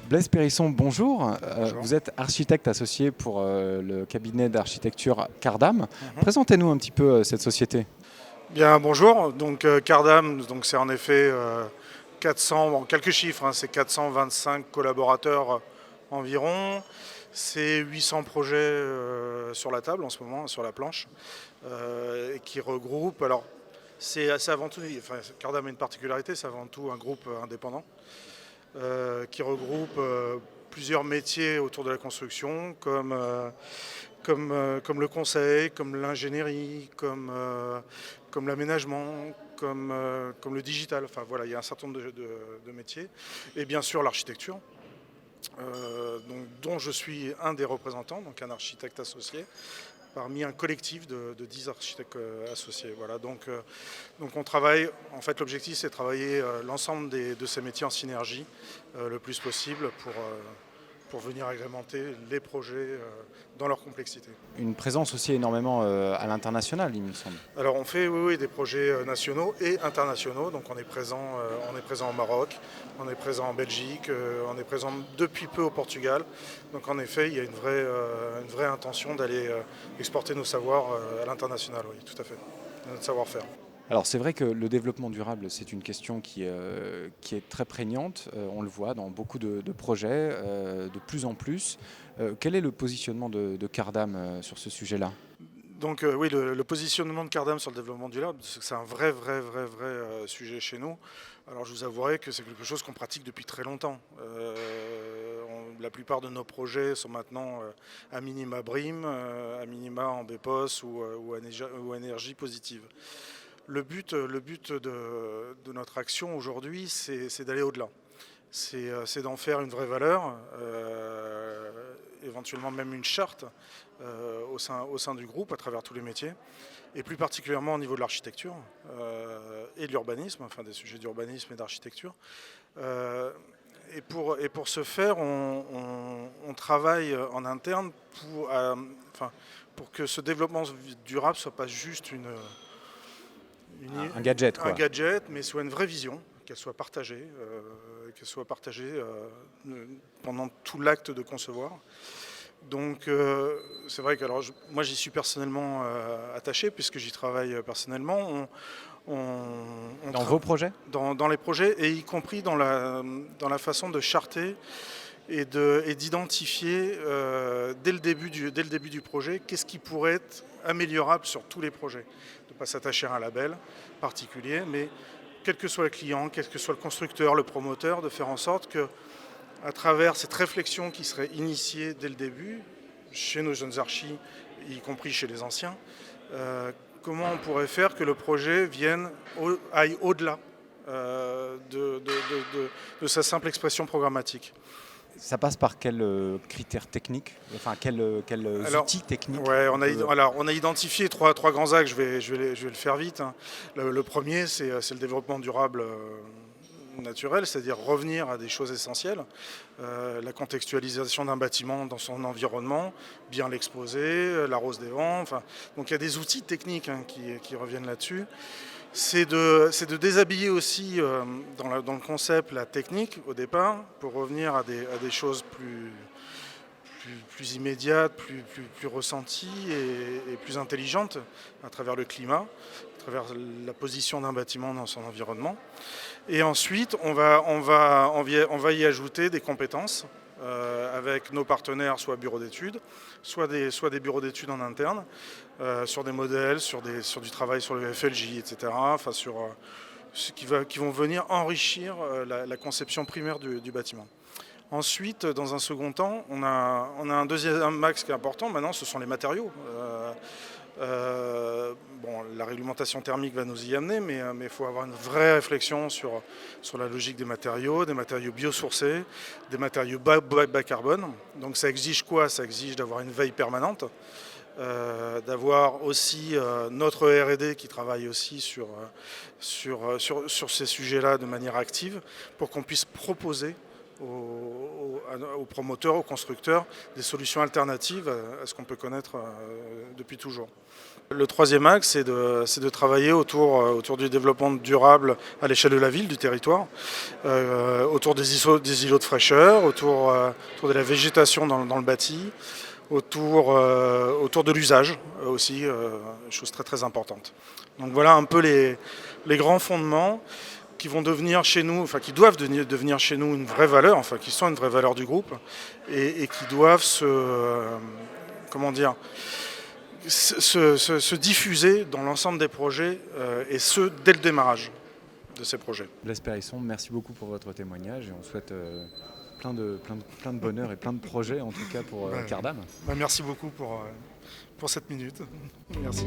Blaise Périsson, bonjour. Bonjour. Vous êtes architecte associé pour le cabinet d'architecture Cardam. Mhm. Présentez-nous un petit peu cette société. Bien, bonjour. Donc Cardam, donc c'est en effet 400, bon, quelques chiffres, hein, c'est 425 collaborateurs environ. C'est 800 projets sur la table en ce moment, sur la planche, et qui regroupent. Alors, c'est avant tout, enfin, Cardam a une particularité, c'est avant tout un groupe indépendant qui regroupe plusieurs métiers autour de la construction, comme le conseil, comme l'ingénierie, comme l'aménagement, comme le digital. Enfin voilà, il y a un certain nombre de métiers. Et bien sûr l'architecture, dont je suis un des représentants, donc un architecte associé, parmi un collectif de 10 architectes associés. Voilà, donc on travaille, en fait l'objectif c'est de travailler l'ensemble de ces métiers en synergie le plus possible pour venir agrémenter les projets dans leur complexité. Une présence aussi énormément à l'international, il me semble. Alors on fait oui, des projets nationaux et internationaux, donc on est présent au Maroc, on est présent en Belgique, on est présent depuis peu au Portugal. Donc en effet, il y a une vraie intention d'aller exporter nos savoirs à l'international, oui, tout à fait, notre savoir-faire. Alors c'est vrai que le développement durable, c'est une question qui est très prégnante. On le voit dans beaucoup de projets, de plus en plus. Quel est le positionnement de Cardam sur ce sujet-là? Donc oui, le positionnement de Cardam sur le développement durable, c'est un vrai sujet chez nous. Alors je vous avouerai que c'est quelque chose qu'on pratique depuis très longtemps. La plupart de nos projets sont maintenant à minima BREEAM, à minima en BEPOS ou énergie positive. Le but de notre action aujourd'hui, c'est d'aller au-delà. C'est d'en faire une vraie valeur, éventuellement même une charte au sein du groupe à travers tous les métiers, et plus particulièrement au niveau de l'architecture et de l'urbanisme, enfin des sujets d'urbanisme et d'architecture. Et pour ce faire, on travaille en interne pour que ce développement durable ne soit pas juste Un gadget, un quoi. gadget, mais soit une vraie vision, qu'elle soit partagée pendant tout l'acte de concevoir. Donc c'est vrai que moi j'y suis personnellement attaché puisque j'y travaille personnellement. Dans vos projets? Dans les projets et y compris dans la façon de charter et d'identifier dès le début du projet qu'est-ce qui pourrait être améliorable sur tous les projets. De ne pas s'attacher à un label particulier, mais quel que soit le client, quel que soit le constructeur, le promoteur, de faire en sorte que à travers cette réflexion qui serait initiée dès le début, chez nos jeunes archis, y compris chez les anciens, comment on pourrait faire que le projet aille au-delà de sa simple expression programmatique. Ça passe par quels critères techniques? Enfin, quels outils techniques? Ouais, on a identifié trois grands axes, je vais le faire vite, hein. Le premier, c'est le développement durable naturel, c'est-à-dire revenir à des choses essentielles, la contextualisation d'un bâtiment dans son environnement, bien l'exposer, la rose des vents, enfin, donc il y a des outils techniques hein, qui reviennent là-dessus. C'est de déshabiller aussi dans le concept la technique au départ pour revenir à des choses plus immédiates, plus ressenties et plus intelligentes à travers le climat, à travers la position d'un bâtiment dans son environnement. Et ensuite, on va y ajouter des compétences avec nos partenaires, soit bureaux d'études, soit des bureaux d'études en interne, sur des modèles, sur du travail sur le FLJ, etc. Enfin, qui vont venir enrichir la conception primaire du bâtiment. Ensuite, dans un second temps, on a un deuxième axe qui est important. Maintenant, ce sont les matériaux. La réglementation thermique va nous y amener, mais il faut avoir une vraie réflexion sur la logique des matériaux biosourcés, des matériaux bas carbone. Donc ça exige quoi? Ça exige d'avoir une veille permanente, d'avoir aussi notre R&D qui travaille aussi sur ces sujets-là de manière active pour qu'on puisse proposer aux promoteurs, aux constructeurs, des solutions alternatives à ce qu'on peut connaître depuis toujours. Le troisième axe, c'est de travailler autour du développement durable à l'échelle de la ville, du territoire, autour des îlots de fraîcheur, autour de la végétation dans le bâti, autour de l'usage aussi, chose très très importante. Donc voilà un peu les grands fondements qui vont devenir chez nous, enfin qui doivent devenir chez nous une vraie valeur, enfin qui sont une vraie valeur du groupe et qui doivent se diffuser dans l'ensemble des projets et ce dès le démarrage de ces projets. Blaise Périsson, merci beaucoup pour votre témoignage et on souhaite plein de bonheur et plein de projets en tout cas pour Cardam. Merci beaucoup pour cette minute. Merci.